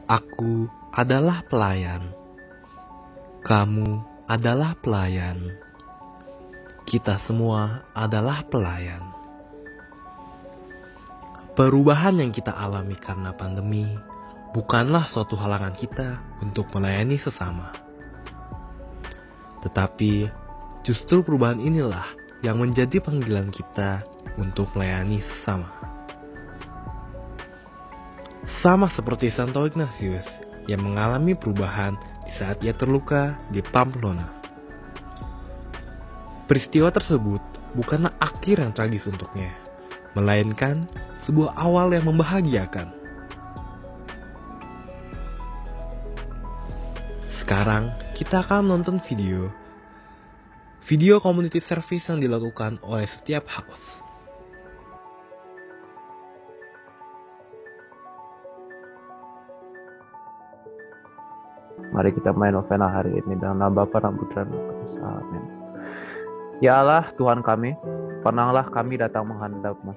Aku adalah pelayan. Kamu adalah pelayan. Kita semua adalah pelayan. Perubahan yang kita alami karena pandemi bukanlah suatu halangan kita untuk melayani sesama. Tetapi justru perubahan inilah yang menjadi panggilan kita untuk melayani sesama. Sama seperti Santo Ignatius yang mengalami perubahan di saat ia terluka di Pamplona. Peristiwa tersebut bukanlah akhir yang tragis untuknya, melainkan sebuah awal yang membahagiakan. Sekarang kita akan menonton video community service yang dilakukan oleh setiap house. Mari kita main novena hari ini dalam nama Bapa dan Putra dan Roh Kudus. Amin. Ya Allah, Tuhan kami, pernahlah kami datang menghadap-Mu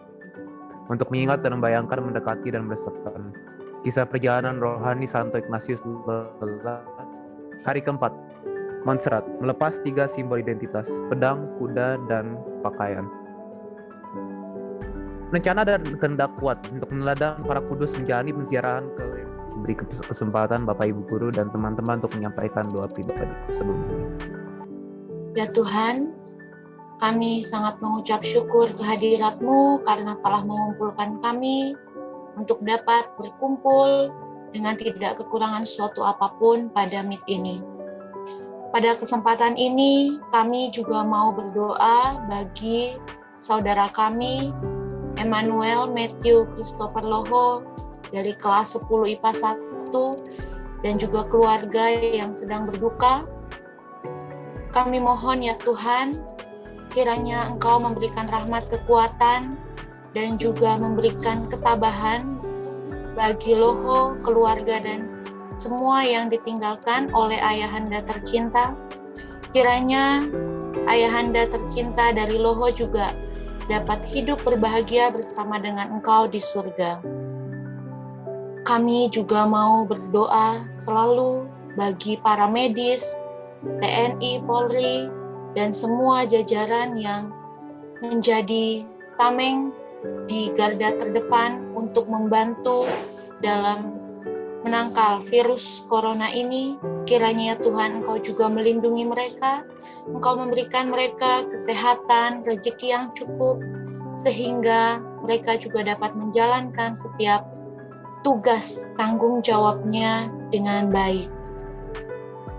untuk mengingat dan membayangkan, mendekati dan merasakan kisah perjalanan rohani Santo Ignatius Loyola hari keempat, Montserrat, melepas 3 simbol identitas, pedang, kuda, dan pakaian. Rencana dan kehendak kuat untuk meneladang para kudus menjalani penziarahan ke beri kesempatan Bapak Ibu Guru dan teman-teman untuk menyampaikan doa pribadi sebelumnya. Ya Tuhan, kami sangat mengucap syukur kehadirat-Mu karena telah mengumpulkan kami untuk dapat berkumpul dengan tidak kekurangan suatu apapun pada meet ini. Pada kesempatan ini, kami juga mau berdoa bagi saudara kami, Emmanuel Matthew Christopher Loho, dari kelas 10 IPA 1, dan juga keluarga yang sedang berduka. Kami mohon ya Tuhan, kiranya Engkau memberikan rahmat kekuatan dan juga memberikan ketabahan bagi Loho, keluarga, dan semua yang ditinggalkan oleh Ayahanda tercinta. Kiranya Ayahanda tercinta dari Loho juga dapat hidup berbahagia bersama dengan Engkau di surga. Kami juga mau berdoa selalu bagi para medis, TNI, Polri, dan semua jajaran yang menjadi tameng di garda terdepan untuk membantu dalam menangkal virus corona ini. Kiranya ya Tuhan, Engkau juga melindungi mereka, Engkau memberikan mereka kesehatan, rezeki yang cukup, sehingga mereka juga dapat menjalankan setiap tugas tanggung jawabnya dengan baik.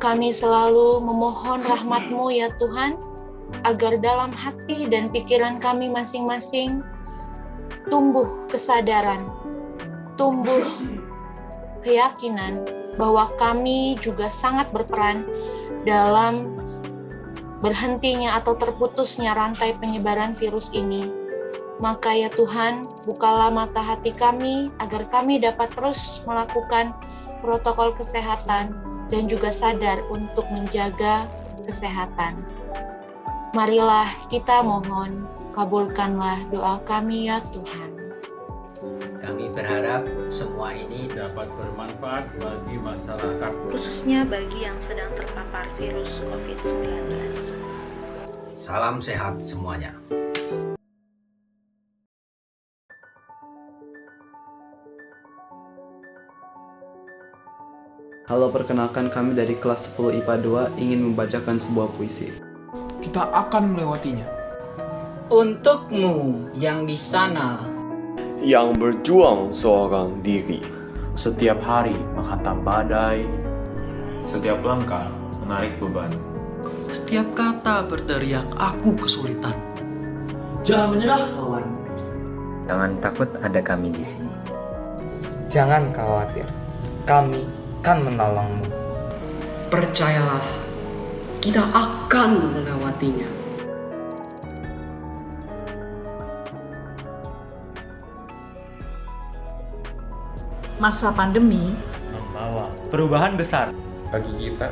Kami selalu memohon rahmat-Mu ya Tuhan, agar dalam hati dan pikiran kami masing-masing tumbuh kesadaran, tumbuh keyakinan bahwa kami juga sangat berperan dalam berhentinya atau terputusnya rantai penyebaran virus ini. Maka ya Tuhan, bukalah mata hati kami agar kami dapat terus melakukan protokol kesehatan dan juga sadar untuk menjaga kesehatan. Marilah kita mohon, kabulkanlah doa kami ya Tuhan. Kami berharap semua ini dapat bermanfaat bagi masyarakat, khususnya bagi yang sedang terpapar virus COVID-19. Salam sehat semuanya. Halo, perkenalkan kami dari kelas 10 IPA 2 ingin membacakan sebuah puisi. Kita akan melewatinya. Untukmu yang di sana, yang berjuang seorang diri, setiap hari menghantam badai, setiap langkah menarik beban, setiap kata berteriak aku kesulitan. Jangan menyerah kawan. Jangan takut, ada kami di sini. Jangan khawatir, kami akan menolongmu. Percayalah, kita akan melewatinya. Masa pandemi membawa perubahan besar bagi kita.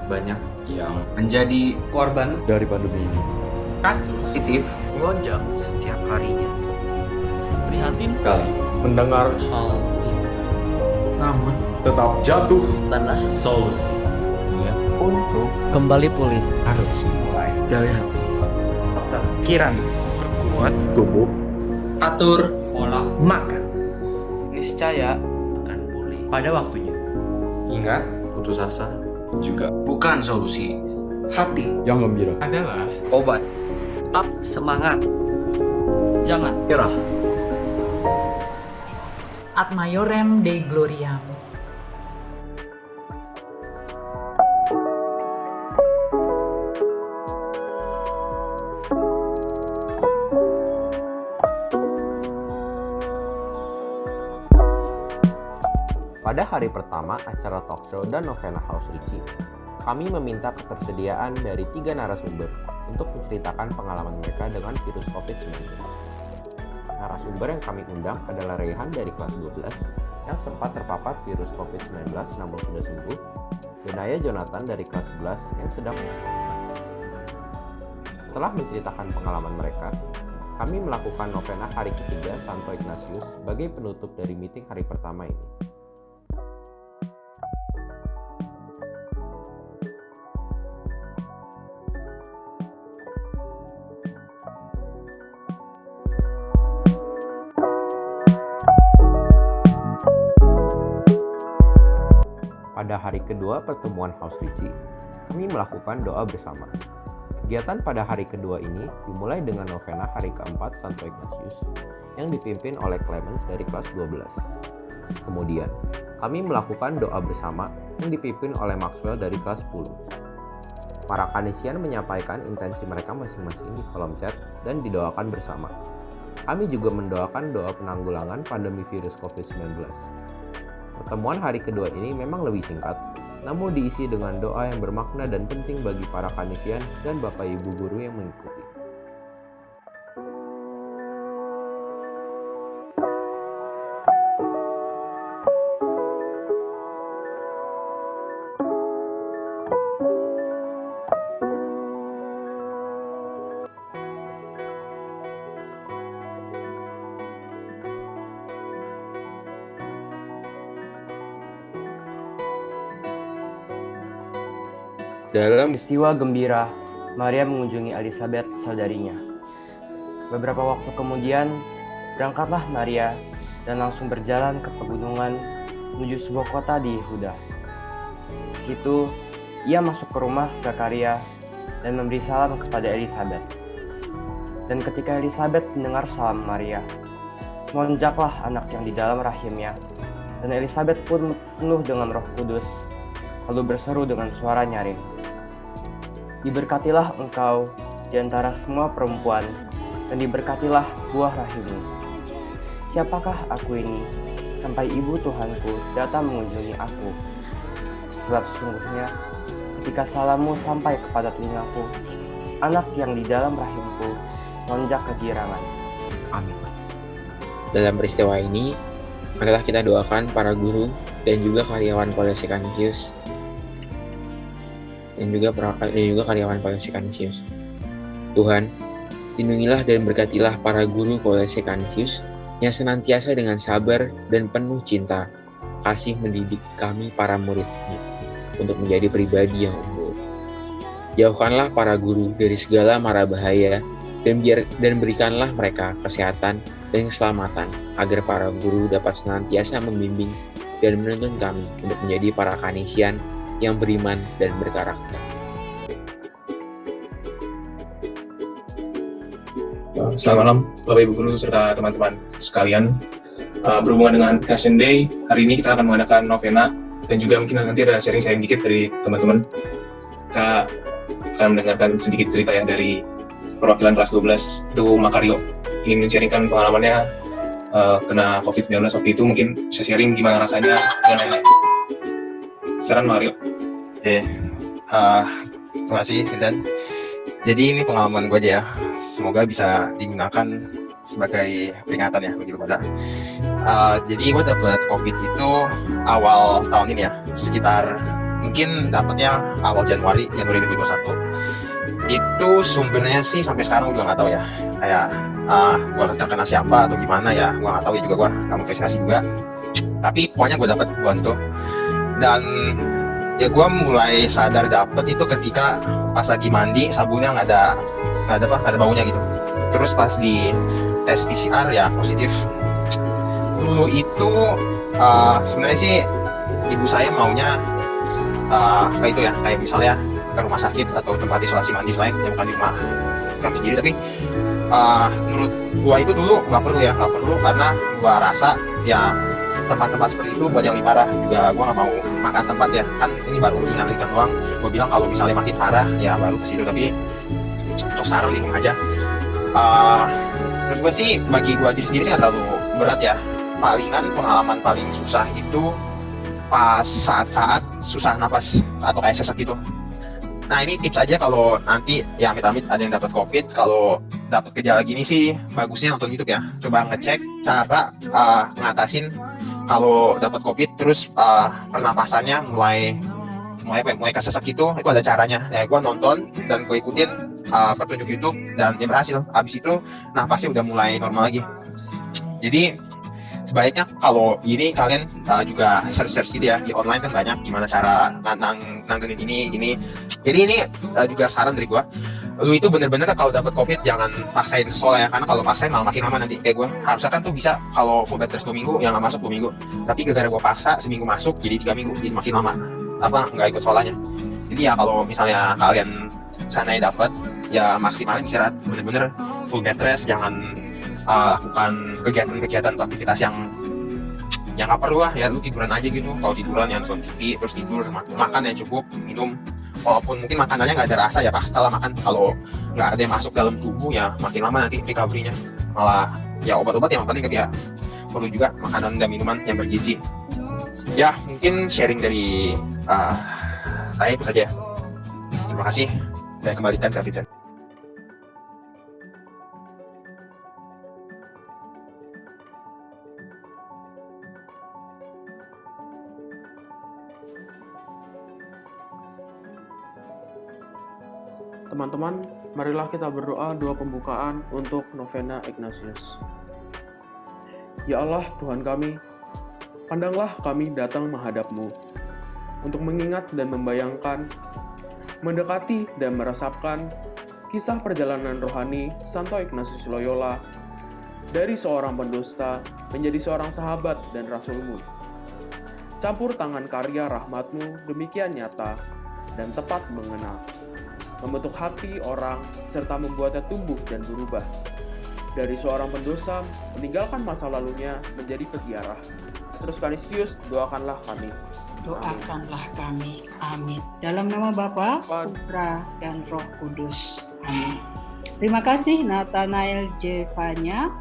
Banyak yang menjadi korban dari pandemi ini. Kasus positif melonjak setiap harinya. Prihatin kali mendengar hal ini. Namun tetap jatuh Bukanlah solusi. Untuk kembali pulih harus dimulai dari pikiran, Perkuat tubuh, Atur pola makan. Niscaya akan pulih. Pada waktunya. Ingat, putus asa juga Bukan solusi. hati. yang gembira adalah Obat. Tetap semangat. Jangan Nyerah. Ad maiorem Dei gloriam. Pada hari pertama acara talk show dan novena Haus Ricci, kami meminta ketersediaan dari 3 narasumber untuk menceritakan pengalaman mereka dengan virus COVID-19. Narasumber yang kami undang adalah Rehan dari kelas 12 yang sempat terpapar virus COVID-19 namun sudah sembuh, dan Naya Jonathan dari kelas 11 yang sedang. Setelah menceritakan pengalaman mereka, kami melakukan novena hari ketiga Santo Ignatius sebagai penutup dari meeting hari pertama ini. Pada hari kedua pertemuan Haus Ricci, kami melakukan doa bersama. Kegiatan pada hari kedua ini dimulai dengan novena hari keempat Santo Ignatius yang dipimpin oleh Clemens dari kelas 12. Kemudian, kami melakukan doa bersama yang dipimpin oleh Maxwell dari kelas 10. Para kanisian menyampaikan intensi mereka masing-masing di kolom chat dan didoakan bersama. Kami juga mendoakan doa penanggulangan pandemi virus COVID-19. Pertemuan hari kedua ini memang lebih singkat, namun diisi dengan doa yang bermakna dan penting bagi para kanisian dan Bapak Ibu guru yang mengikuti. Dalam peristiwa gembira, Maria mengunjungi Elizabeth, saudarinya. Beberapa waktu kemudian, berangkatlah Maria dan langsung berjalan ke pegunungan menuju sebuah kota di Yehuda. Di situ, ia masuk ke rumah Zakaria dan memberi salam kepada Elizabeth. Dan ketika Elizabeth mendengar salam Maria, melonjaklah anak yang di dalam rahimnya, dan Elizabeth pun penuh dengan Roh Kudus, lalu berseru dengan suara nyaring, "Diberkatilah engkau di antara semua perempuan, dan diberkatilah buah rahimmu. Siapakah aku ini, sampai ibu Tuhanku datang mengunjungi aku? Sebab sesungguhnya, ketika salammu sampai kepada telingaku, anak yang di dalam rahimku melonjak kegirangan." Amin. Dalam peristiwa ini, marilah kita doakan para guru dan juga karyawan Polsek Kanisius dan juga karyawan Polsek Kanisius. Tuhan, lindungilah dan berkatilah para guru Polsek Kanisius yang senantiasa dengan sabar dan penuh cinta kasih mendidik kami para muridnya untuk menjadi pribadi yang unggul. Jauhkanlah para guru dari segala mara bahaya dan berikanlah mereka kesehatan dan keselamatan agar para guru dapat senantiasa membimbing dan menuntun kami untuk menjadi para kanisian yang beriman dan berkarakter. Selamat malam Bapak Ibu Guru serta teman-teman sekalian. Berhubungan dengan Nation Day, hari ini kita akan mengadakan novena dan juga mungkin nanti ada sharing-sharing dikit dari teman-teman. Kita akan mendengarkan sedikit cerita ya dari perwakilan kelas 12 itu Makario, ingin men-sharingkan pengalamannya kena COVID-19 waktu itu, mungkin bisa sharing gimana rasanya dan lain-lain. Silakan Mario. Terima kasih Vincent. Jadi ini pengalaman gue aja ya, semoga bisa digunakan sebagai peringatan ya bagi pada. Jadi gue dapet COVID itu awal tahun ini ya, sekitar mungkin dapetnya awal Januari 2021. Itu sumbernya sih sampai sekarang juga nggak tahu ya, kayak gue kena siapa atau gimana ya, gue nggak tahu ya juga, gue nggak mau verifikasi juga. Tapi pokoknya gue dapet bulan itu Dan ya gue mulai sadar dapet itu ketika pas lagi mandi sabunnya nggak ada baunya gitu. Terus pas di tes PCR ya positif. Dulu itu sebenarnya sih ibu saya maunya kayak itu ya, kayak misalnya ke rumah sakit atau tempat isolasi mandiri lain yang bukan di rumah kami sendiri. Tapi menurut gua itu dulu nggak perlu karena gua rasa ya tempat-tempat seperti itu banyak lebih parah. Juga gua nggak mau makan tempat ya, kan ini baru ringan-ringan doang. Gua bilang kalau misalnya makin parah ya baru ke situ, tapi untuk sekarang aja. Terus gue sih bagi gue diri sendiri sih nggak terlalu berat ya. Palingan pengalaman paling susah itu pas saat-saat susah napas atau kayak sesek gitu. Nah ini tips aja kalau nanti ya amit-amit ada yang dapat COVID, kalau dapat gejala gini sih bagusnya nonton YouTube ya. Coba ngecek cara ngatasin kalau dapat COVID, terus pernapasannya mulai kesesek itu ada caranya. Ya gue nonton dan gue ikutin petunjuk YouTube dan dia berhasil. Abis itu napasnya udah mulai normal lagi. Jadi sebaiknya kalau ini kalian juga search gitu ya di online, kan banyak gimana cara nanggengin ini. Jadi ini juga saran dari gue. Lu itu bener-bener kalau dapat COVID jangan paksain sekolah ya, karena kalau paksain malah makin lama nanti. Kayak gue harusnya kan tuh bisa kalau full bed rest 2 minggu yang nggak masuk 2 minggu, tapi gara-gara gue paksa seminggu masuk jadi 3 minggu, jadi makin lama nggak ikut sekolahnya. Jadi ya kalau misalnya kalian sananya dapat ya maksimalin istirahat, bener-bener full bed rest, jangan lakukan kegiatan atau aktivitas yang nggak perlu lah ya. Lu tiduran aja gitu, kalau tiduran yang nonton TV terus tidur, makan yang cukup, minum walaupun mungkin makanannya nggak ada rasa ya pas setelah makan, kalau nggak ada yang masuk dalam tubuh ya makin lama nanti recovery-nya. Malah ya obat-obat yang penting ya perlu juga makanan dan minuman yang bergizi. Ya mungkin sharing dari saya itu saja. Terima kasih, saya kembalikan ke Vincent. Teman-teman, marilah kita berdoa doa pembukaan untuk novena Ignatius. Ya Allah, Tuhan kami, pandanglah kami datang menghadap-Mu untuk mengingat dan membayangkan, mendekati dan meresapkan kisah perjalanan rohani Santo Ignatius Loyola dari seorang pendusta menjadi seorang sahabat dan rasul-Mu. Campur tangan karya rahmat-Mu demikian nyata dan tepat mengena, membentuk hati orang serta membuatnya tumbuh dan berubah. Dari seorang pendosa meninggalkan masa lalunya menjadi peziarah. Terus Kanisius, doakanlah kami. Doakanlah kami. Amin. Dalam nama Bapa, Putra, dan Roh Kudus. Amin. Terima kasih Nathanael Jevanya.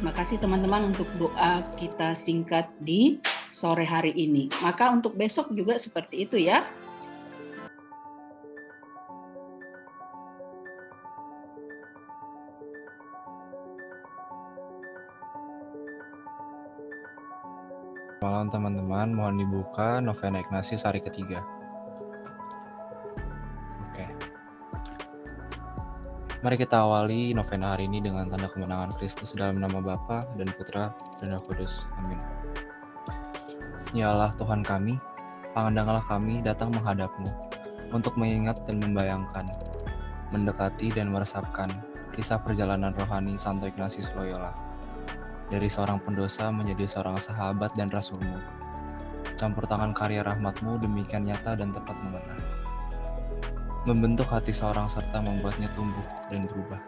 Terima kasih teman-teman untuk doa kita singkat di sore hari ini. Maka untuk besok juga seperti itu ya. Malam teman-teman, mohon dibuka novena Ignatius hari ketiga. Oke. Mari kita awali novena hari ini dengan tanda kemenangan Kristus dalam nama Bapa dan Putra dan Roh Kudus. Amin. Ya Allah Tuhan kami, pandanglah kami datang menghadap-Mu untuk mengingat dan membayangkan, mendekati dan meresapkan kisah perjalanan rohani Santo Ignatius Loyola. Dari seorang pendosa menjadi seorang sahabat dan rasul-Mu. Campur tangan karya rahmat-Mu demikian nyata dan tepat mengena, membentuk hati seorang serta membuatnya tumbuh dan berubah.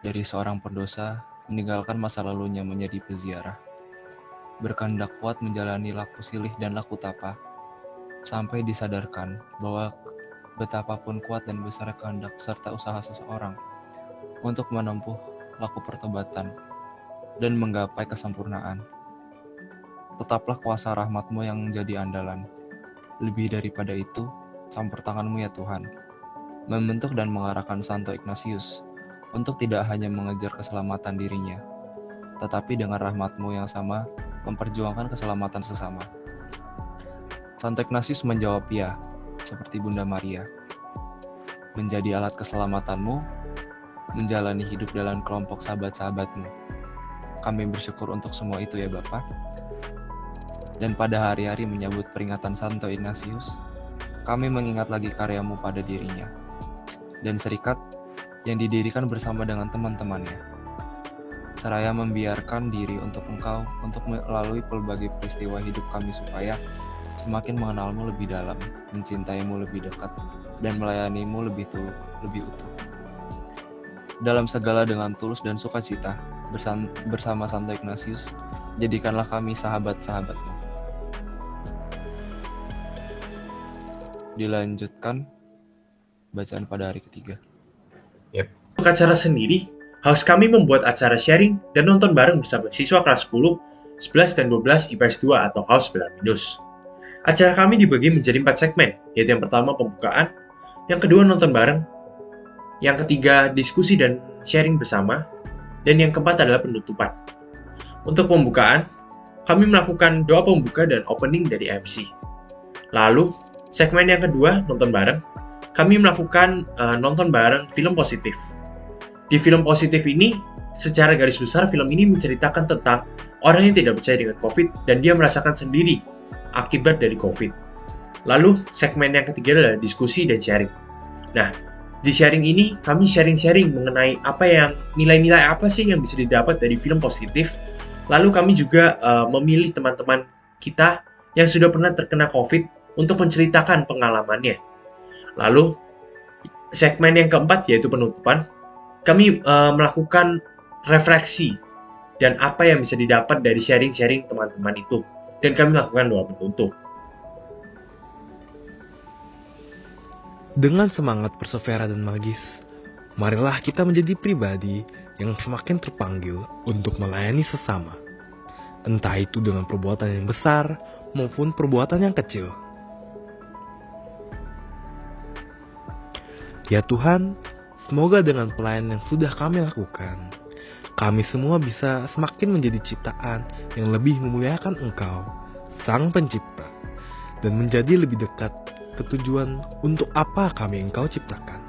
Dari seorang pendosa meninggalkan masa lalunya menjadi peziarah, berkehendak kuat menjalani laku silih dan laku tapa, sampai disadarkan bahwa betapapun kuat dan besar kehendak serta usaha seseorang untuk menempuh laku pertobatan dan menggapai kesempurnaan, tetaplah kuasa rahmat-Mu yang menjadi andalan. Lebih daripada itu, campur tangan-Mu ya Tuhan, membentuk dan mengarahkan Santo Ignatius untuk tidak hanya mengejar keselamatan dirinya, tetapi dengan rahmat-Mu yang sama memperjuangkan keselamatan sesama. Santo Ignatius menjawab ya, seperti Bunda Maria, menjadi alat keselamatan-Mu, menjalani hidup dalam kelompok sahabat-sahabat-Mu. Kami bersyukur untuk semua itu ya Bapa. Dan pada hari-hari menyambut peringatan Santo Ignatius, kami mengingat lagi karyamu pada dirinya, dan serikat yang didirikan bersama dengan teman-temannya, seraya membiarkan diri untuk engkau untuk melalui pelbagai peristiwa hidup kami supaya semakin mengenalmu lebih dalam, mencintaimu lebih dekat, dan melayanimu lebih utuh. Dalam segala dengan tulus dan sukacita, bersama Santo Ignatius, jadikanlah kami sahabat-sahabatmu. Dilanjutkan bacaan pada hari ketiga. Untuk acara sendiri, house kami membuat acara sharing dan nonton bareng bersama siswa kelas 10, 11, dan 12 IPS 2 atau House Belarminus. Acara kami dibagi menjadi 4 segmen, yaitu yang pertama pembukaan, yang kedua nonton bareng, yang ketiga diskusi dan sharing bersama, dan yang keempat adalah penutupan. Untuk pembukaan, kami melakukan doa pembuka dan opening dari MC. Lalu, segmen yang kedua, nonton bareng, kami melakukan nonton bareng film positif. Di film positif ini, secara garis besar film ini menceritakan tentang orang yang tidak percaya dengan COVID dan dia merasakan sendiri akibat dari COVID. Lalu, segmen yang ketiga adalah diskusi dan sharing. Nah, di sharing ini, kami sharing-sharing mengenai nilai-nilai apa sih yang bisa didapat dari film positif. Lalu kami juga memilih teman-teman kita yang sudah pernah terkena COVID untuk menceritakan pengalamannya. Lalu, segmen yang keempat yaitu penutupan, kami melakukan refleksi dan apa yang bisa didapat dari sharing-sharing teman-teman itu. Dan kami melakukan doa penutup. Dengan semangat persevera dan magis, marilah kita menjadi pribadi yang semakin terpanggil untuk melayani sesama. Entah itu dengan perbuatan yang besar maupun perbuatan yang kecil. Ya Tuhan, semoga dengan pelayanan yang sudah kami lakukan, kami semua bisa semakin menjadi ciptaan yang lebih memuliakan Engkau, Sang Pencipta, dan menjadi lebih dekat ke tujuan untuk apa kami Engkau ciptakan.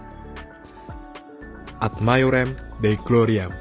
Ad Maiorem Dei Gloriam.